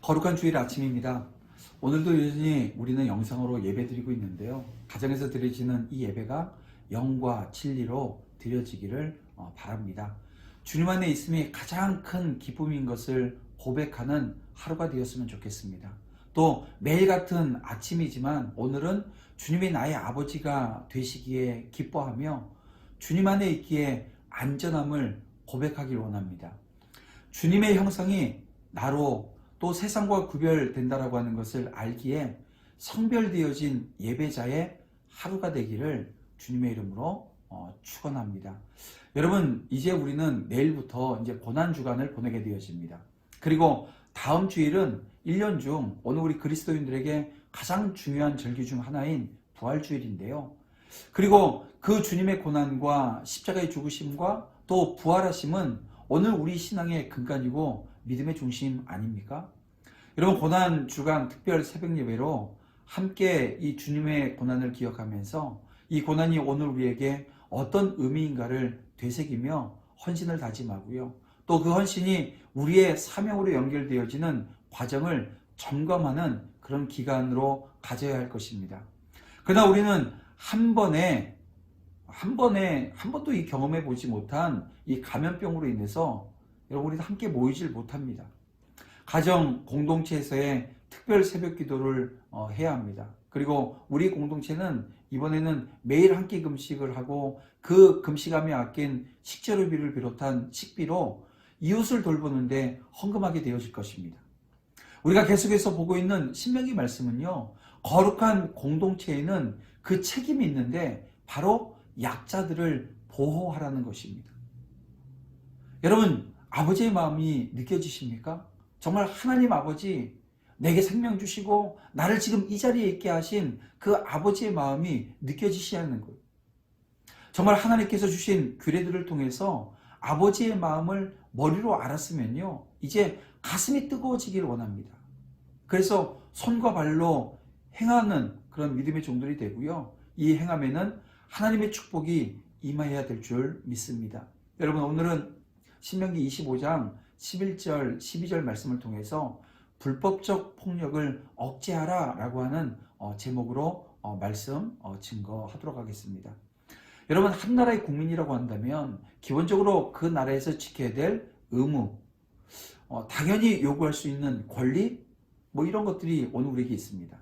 거룩한 주일 아침입니다. 오늘도 여전히 우리는 영상으로 예배드리고 있는데요. 가정에서 드려지는 이 예배가 영과 진리로 드려지기를 바랍니다. 주님 안에 있음이 가장 큰 기쁨인 것을 고백하는 하루가 되었으면 좋겠습니다. 또 매일 같은 아침이지만 오늘은 주님이 나의 아버지가 되시기에 기뻐하며 주님 안에 있기에 안전함을 고백하길 원합니다. 주님의 형상이 나로 또 세상과 구별된다라고 하는 것을 알기에 성별되어진 예배자의 하루가 되기를 주님의 이름으로 축원합니다. 여러분, 이제 우리는 내일부터 이제 고난주간을 보내게 되어집니다. 그리고 다음 주일은 1년 중 오늘 우리 그리스도인들에게 가장 중요한 절기 중 하나인 부활주일인데요. 그리고 그 주님의 고난과 십자가의 죽으심과 또 부활하심은 오늘 우리 신앙의 근간이고 믿음의 중심 아닙니까? 여러분, 고난주간 특별 새벽 예배로 함께 이 주님의 고난을 기억하면서 이 고난이 오늘 우리에게 어떤 의미인가를 되새기며 헌신을 다짐하고요. 또 그 헌신이 우리의 사명으로 연결되어지는 과정을 점검하는 그런 기간으로 가져야 할 것입니다. 그러나 우리는 한 번도 이 경험해 보지 못한 이 감염병으로 인해서 여러분, 우리도 함께 모이질 못합니다. 가정 공동체에서의 특별 새벽 기도를 해야 합니다. 그리고 우리 공동체는 이번에는 매일 한 끼 금식을 하고 그 금식함에 아낀 식재료비를 비롯한 식비로 이웃을 돌보는데 헌금하게 되어질 것입니다. 우리가 계속해서 보고 있는 신명기 말씀은요, 거룩한 공동체에는 그 책임이 있는데 바로 약자들을 보호하라는 것입니다. 여러분, 아버지의 마음이 느껴지십니까? 정말 하나님 아버지, 내게 생명 주시고 나를 지금 이 자리에 있게 하신 그 아버지의 마음이 느껴지시는 거예요. 정말 하나님께서 주신 규례들을 통해서 아버지의 마음을 머리로 알았으면요, 이제 가슴이 뜨거워지기를 원합니다. 그래서 손과 발로 행하는 그런 믿음의 종들이 되고요, 이 행함에는 하나님의 축복이 임해야 될 줄 믿습니다. 여러분, 오늘은 신명기 25장 11절 12절 말씀을 통해서 불법적 폭력을 억제하라 라고 하는 제목으로 말씀 증거하도록 하겠습니다. 여러분, 한 나라의 국민이라고 한다면 기본적으로 그 나라에서 지켜야 될 의무, 당연히 요구할 수 있는 권리, 이런 것들이 오늘 우리에게 있습니다.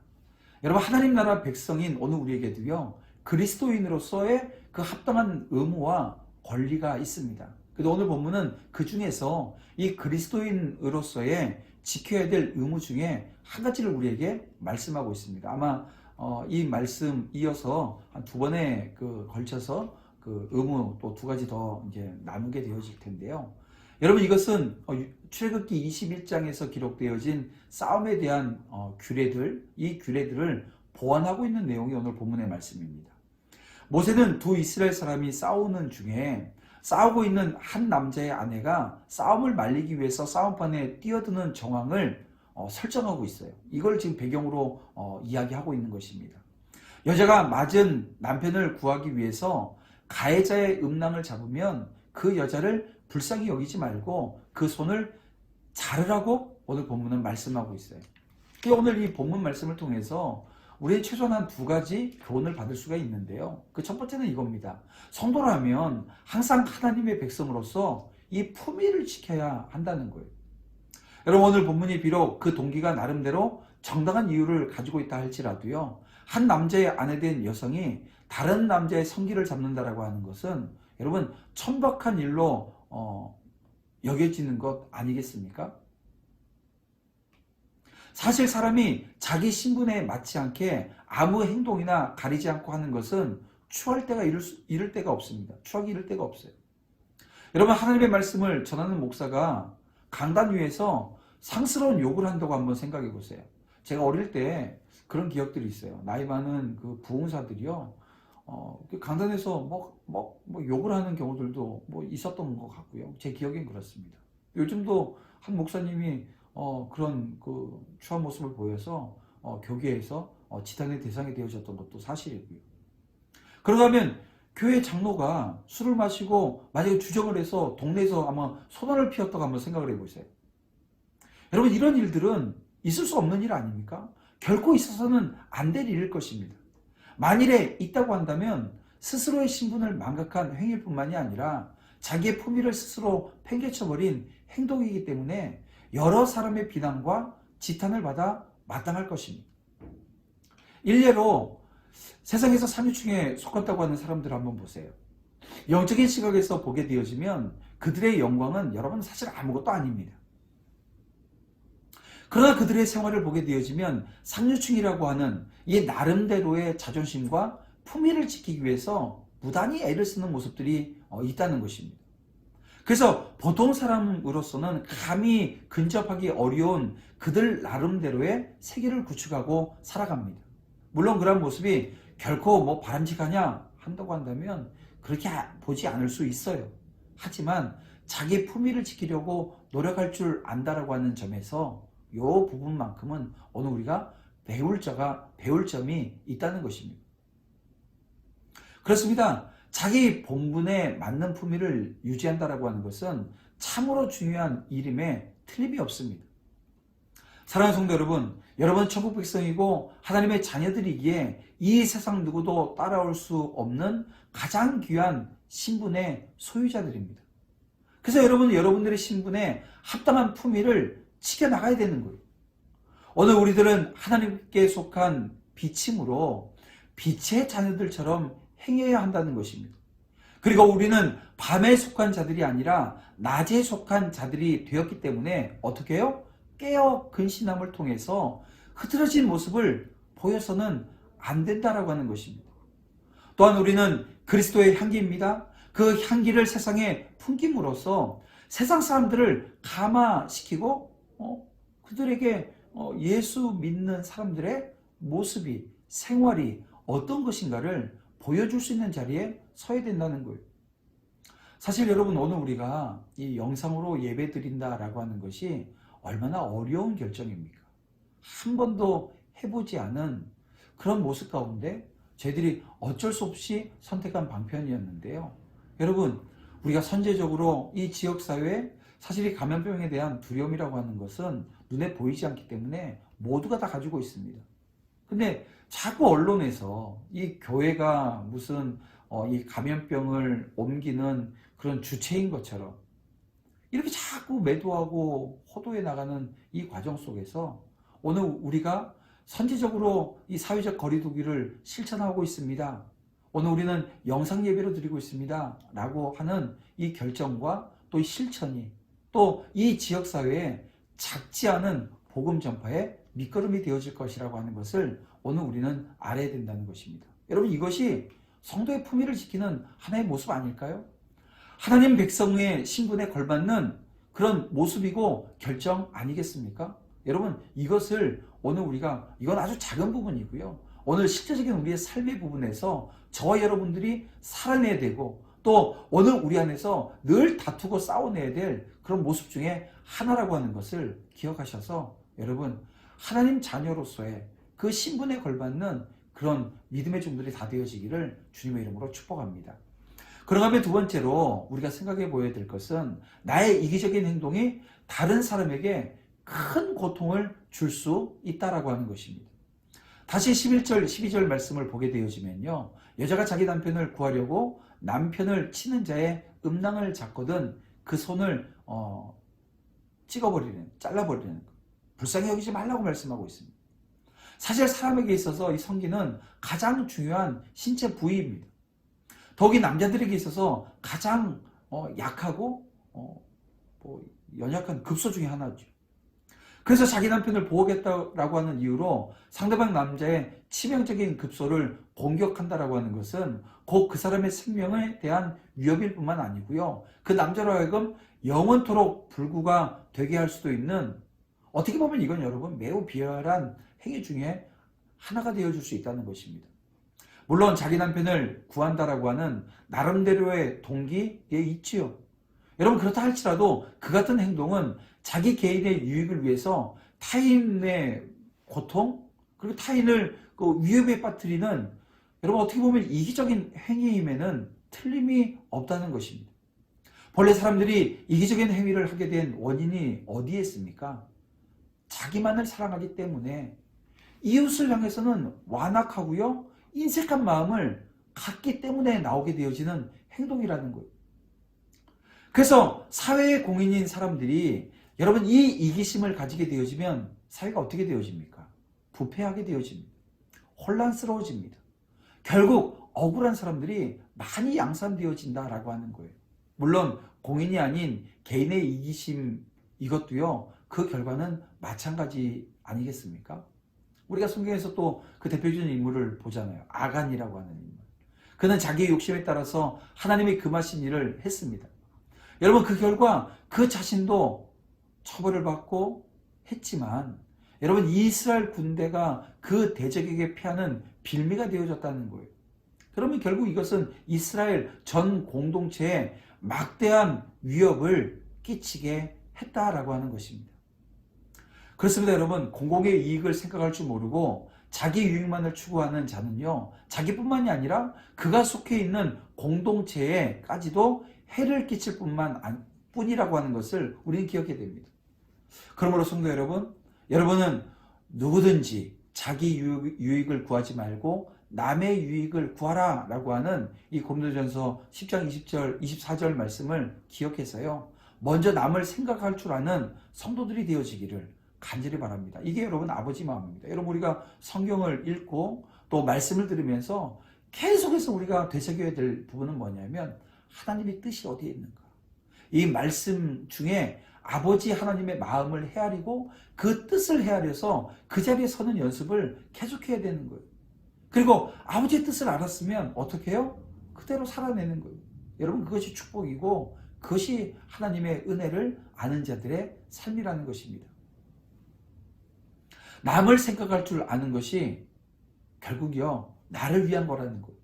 여러분, 하나님 나라 백성인 오늘 우리에게도요, 그리스도인으로서의 그 합당한 의무와 권리가 있습니다. 그런데 오늘 본문은 그 중에서 이 그리스도인으로서의 지켜야 될 의무 중에 한 가지를 우리에게 말씀하고 있습니다. 아마 이 말씀 이어서 한 두 번에 걸쳐서 그 의무 또 두 가지 더 이제 나누게 되어질 텐데요. 여러분, 이것은 출애굽기 21장에서 기록되어진 싸움에 대한 규례들, 이 규례들을 보완하고 있는 내용이 오늘 본문의 말씀입니다. 모세는 두 이스라엘 사람이 싸우는 중에 싸우고 있는 한 남자의 아내가 싸움을 말리기 위해서 싸움판에 뛰어드는 정황을 설정하고 있어요. 이걸 지금 배경으로 이야기하고 있는 것입니다. 여자가 맞은 남편을 구하기 위해서 가해자의 음낭을 잡으면 그 여자를 불쌍히 여기지 말고 그 손을 자르라고 오늘 본문은 말씀하고 있어요. 오늘 이 본문 말씀을 통해서 우리는 최소한 한 두 가지 교훈을 받을 수가 있는데요. 그 첫 번째는 이겁니다. 성도라면 항상 하나님의 백성으로서 이 품위를 지켜야 한다는 거예요. 여러분, 오늘 본문이 비록 그 동기가 나름대로 정당한 이유를 가지고 있다 할지라도요, 한 남자의 아내된 여성이 다른 남자의 성기를 잡는다라고 하는 것은 여러분, 천박한 일로 여겨지는 것 아니겠습니까? 사실 사람이 자기 신분에 맞지 않게 아무 행동이나 가리지 않고 하는 것은 추할 때가 이를 때가 없습니다. 추하기 이를 때가 없어요. 여러분, 하나님의 말씀을 전하는 목사가 강단 위에서 상스러운 욕을 한다고 한번 생각해 보세요. 제가 어릴 때 그런 기억들이 있어요. 나이 많은 그 부흥사들이요, 강단에서 욕을 하는 경우들도 있었던 것 같고요. 제 기억엔 그렇습니다. 요즘도 한 목사님이 그런 그 추한 모습을 보여서 교계에서 지탄의 대상이 되어졌던 것도 사실이고요. 그러다 하면 교회 장로가 술을 마시고 만약에 주정을 해서 동네에서 아마 소란을 피웠다고 한번 생각을 해보세요. 여러분, 이런 일들은 있을 수 없는 일 아닙니까? 결코 있어서는 안 될 일일 것입니다. 만일에 있다고 한다면 스스로의 신분을 망각한 행위일 뿐만이 아니라 자기의 품위를 스스로 팽개쳐버린 행동이기 때문에 여러 사람의 비난과 지탄을 받아 마땅할 것입니다. 일례로 세상에서 상류층에 속한다고 하는 사람들을 한번 보세요. 영적인 시각에서 보게 되어지면 그들의 영광은 여러분 사실 아무것도 아닙니다. 그러나 그들의 생활을 보게 되어지면 상류층이라고 하는 이 나름대로의 자존심과 품위를 지키기 위해서 무단히 애를 쓰는 모습들이 있다는 것입니다. 그래서 보통 사람으로서는 감히 근접하기 어려운 그들 나름대로의 세계를 구축하고 살아갑니다. 물론 그런 모습이 결코 뭐 바람직하냐 한다고 한다면 그렇게 보지 않을 수 있어요. 하지만 자기 품위를 지키려고 노력할 줄 안다라고 하는 점에서 이 부분만큼은 오늘 우리가 배울 점이 있다는 것입니다. 그렇습니다. 자기 본분에 맞는 품위를 유지한다라고 하는 것은 참으로 중요한 일임에 틀림이 없습니다. 사랑하는 성도 여러분, 여러분 천국 백성이고 하나님의 자녀들이기에 이 세상 누구도 따라올 수 없는 가장 귀한 신분의 소유자들입니다. 그래서 여러분들의 신분에 합당한 품위를 지켜나가야 되는 거예요. 오늘 우리들은 하나님께 속한 빛이므로 빛의 자녀들처럼 행해야 한다는 것입니다. 그리고 우리는 밤에 속한 자들이 아니라 낮에 속한 자들이 되었기 때문에 어떻게 해요? 깨어 근신함을 통해서 흐트러진 모습을 보여서는 안 된다라고 하는 것입니다. 또한 우리는 그리스도의 향기입니다. 그 향기를 세상에 풍김으로써 세상 사람들을 감화시키고 그들에게 예수 믿는 사람들의 모습이, 생활이 어떤 것인가를 보여줄 수 있는 자리에 서야 된다는 거예요. 사실 여러분, 오늘 우리가 이 영상으로 예배 드린다라고 하는 것이 얼마나 어려운 결정입니까? 한 번도 해보지 않은 그런 모습 가운데 저희들이 어쩔 수 없이 선택한 방편이었는데요. 여러분, 우리가 선제적으로 이 지역사회에 사실 이 감염병에 대한 두려움이라고 하는 것은 눈에 보이지 않기 때문에 모두가 다 가지고 있습니다. 근데 자꾸 언론에서 이 교회가 무슨 이 감염병을 옮기는 그런 주체인 것처럼 이렇게 자꾸 매도하고 호도해 나가는 이 과정 속에서 오늘 우리가 선제적으로 이 사회적 거리두기를 실천하고 있습니다. 오늘 우리는 영상 예배로 드리고 있습니다. 라고 하는 이 결정과 또 이 실천이 또 이 지역사회에 작지 않은 복음 전파의 밑거름이 되어질 것이라고 하는 것을 오늘 우리는 알아야 된다는 것입니다. 여러분, 이것이 성도의 품위를 지키는 하나의 모습 아닐까요? 하나님 백성의 신분에 걸맞는 그런 모습이고 결정 아니겠습니까? 여러분, 이것을 오늘 우리가, 이건 아주 작은 부분이고요. 오늘 실제적인 우리의 삶의 부분에서 저와 여러분들이 살아내야 되고 또 오늘 우리 안에서 늘 다투고 싸워내야 될 그런 모습 중에 하나라고 하는 것을 기억하셔서 여러분, 하나님 자녀로서의 그 신분에 걸맞는 그런 믿음의 종들이 다 되어지기를 주님의 이름으로 축복합니다. 그러면 두 번째로 우리가 생각해 보아야 될 것은 나의 이기적인 행동이 다른 사람에게 큰 고통을 줄 수 있다라고 하는 것입니다. 다시 11절, 12절 말씀을 보게 되어지면요. 여자가 자기 남편을 구하려고 남편을 치는 자의 음낭을 잡거든 그 손을 잘라버리는 것. 불쌍히 여기지 말라고 말씀하고 있습니다. 사실 사람에게 있어서 이 성기는 가장 중요한 신체 부위입니다. 더욱이 남자들에게 있어서 가장 약하고 연약한 급소 중에 하나죠. 그래서 자기 남편을 보호하겠다라고 하는 이유로 상대방 남자의 치명적인 급소를 공격한다라고 하는 것은 곧 그 사람의 생명에 대한 위협일 뿐만 아니고요. 그 남자로 하여금 영원토록 불구가 되게 할 수도 있는, 어떻게 보면 이건 여러분 매우 비열한 행위 중에 하나가 되어줄 수 있다는 것입니다. 물론 자기 남편을 구한다라고 하는 나름대로의 동기에 있지요. 여러분, 그렇다 할지라도 그 같은 행동은 자기 개인의 유익을 위해서 타인의 고통 그리고 타인을 그 위협에 빠뜨리는, 여러분 어떻게 보면 이기적인 행위임에는 틀림이 없다는 것입니다. 본래 사람들이 이기적인 행위를 하게 된 원인이 어디에 있습니까? 자기만을 사랑하기 때문에 이웃을 향해서는 완악하고요, 인색한 마음을 갖기 때문에 나오게 되어지는 행동이라는 거예요. 그래서 사회의 공인인 사람들이 여러분 이 이기심을 가지게 되어지면 사회가 어떻게 되어집니까? 부패하게 되어집니다. 혼란스러워집니다. 결국 억울한 사람들이 많이 양산되어진다라고 하는 거예요. 물론 공인이 아닌 개인의 이기심 이것도요, 그 결과는 마찬가지 아니겠습니까? 우리가 성경에서 또 그 대표적인 인물을 보잖아요. 아간이라고 하는 인물. 그는 자기의 욕심에 따라서 하나님이 금하신 일을 했습니다. 여러분 그 결과 그 자신도 처벌을 받고 했지만 여러분 이스라엘 군대가 그 대적에게 패하는 빌미가 되어졌다는 거예요. 그러면 결국 이것은 이스라엘 전 공동체에 막대한 위협을 끼치게 했다라고 하는 것입니다. 그렇습니다. 여러분 공공의 이익을 생각할 줄 모르고 자기 유익만을 추구하는 자는요, 자기뿐만이 아니라 그가 속해 있는 공동체에까지도 해를 끼칠 뿐이라고 하는 것을 우리는 기억해야 됩니다. 그러므로 성도 여러분, 여러분은 누구든지 자기 유익을 구하지 말고 남의 유익을 구하라 라고 하는 이 고린도전서 10장 20절, 24절 말씀을 기억해서요, 먼저 남을 생각할 줄 아는 성도들이 되어지기를 간절히 바랍니다. 이게 여러분 아버지 마음입니다. 여러분 우리가 성경을 읽고 또 말씀을 들으면서 계속해서 우리가 되새겨야 될 부분은 뭐냐면 하나님의 뜻이 어디에 있는가. 이 말씀 중에 아버지 하나님의 마음을 헤아리고 그 뜻을 헤아려서 그 자리에 서는 연습을 계속해야 되는 거예요. 그리고 아버지의 뜻을 알았으면 어떻게 해요? 그대로 살아내는 거예요. 여러분 그것이 축복이고 그것이 하나님의 은혜를 아는 자들의 삶이라는 것입니다. 남을 생각할 줄 아는 것이 결국요, 나를 위한 거라는 거예요.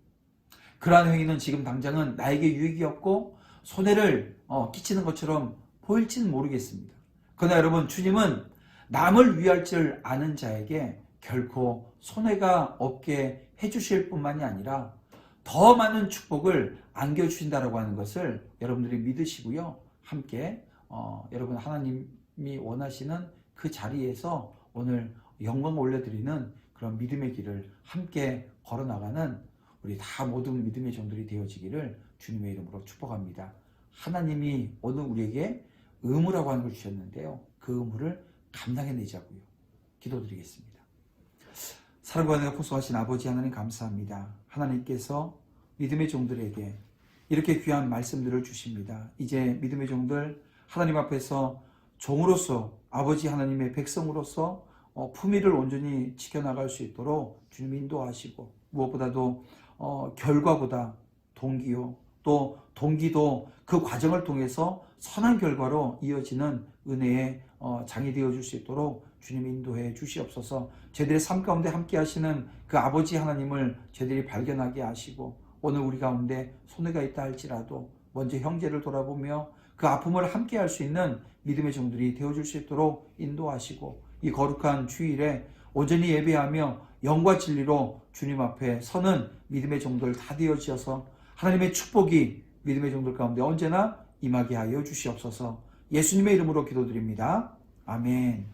그러한 행위는 지금 당장은 나에게 유익이 없고 손해를 끼치는 것처럼 보일지는 모르겠습니다. 그러나 여러분 주님은 남을 위할 줄 아는 자에게 결코 손해가 없게 해주실 뿐만이 아니라 더 많은 축복을 안겨주신다라고 하는 것을 여러분들이 믿으시고요. 함께 여러분 하나님이 원하시는 그 자리에서 오늘 영광 올려드리는 그런 믿음의 길을 함께 걸어나가는 우리 다 모든 믿음의 종들이 되어지기를 주님의 이름으로 축복합니다. 하나님이 오늘 우리에게 의무라고 하는 걸 주셨는데요. 그 의무를 감당해내자고요. 기도드리겠습니다. 사랑과 은혜가 포수하신 아버지 하나님 감사합니다. 하나님께서 믿음의 종들에게 이렇게 귀한 말씀들을 주십니다. 이제 믿음의 종들 하나님 앞에서 종으로서 아버지 하나님의 백성으로서 품위를 온전히 지켜나갈 수 있도록 주님 인도하시고 무엇보다도 결과보다 동기요 또 동기도 그 과정을 통해서 선한 결과로 이어지는 은혜의 장이 되어줄 수 있도록 주님 인도해 주시옵소서. 저희들의 삶 가운데 함께 하시는 그 아버지 하나님을 저희들이 발견하게 하시고 오늘 우리 가운데 손해가 있다 할지라도 먼저 형제를 돌아보며 그 아픔을 함께 할 수 있는 믿음의 종들이 되어줄 수 있도록 인도하시고 이 거룩한 주일에 온전히 예배하며 영과 진리로 주님 앞에 서는 믿음의 종들 다 되어지어서 하나님의 축복이 믿음의 종들 가운데 언제나 임하게 하여 주시옵소서. 예수님의 이름으로 기도드립니다. 아멘.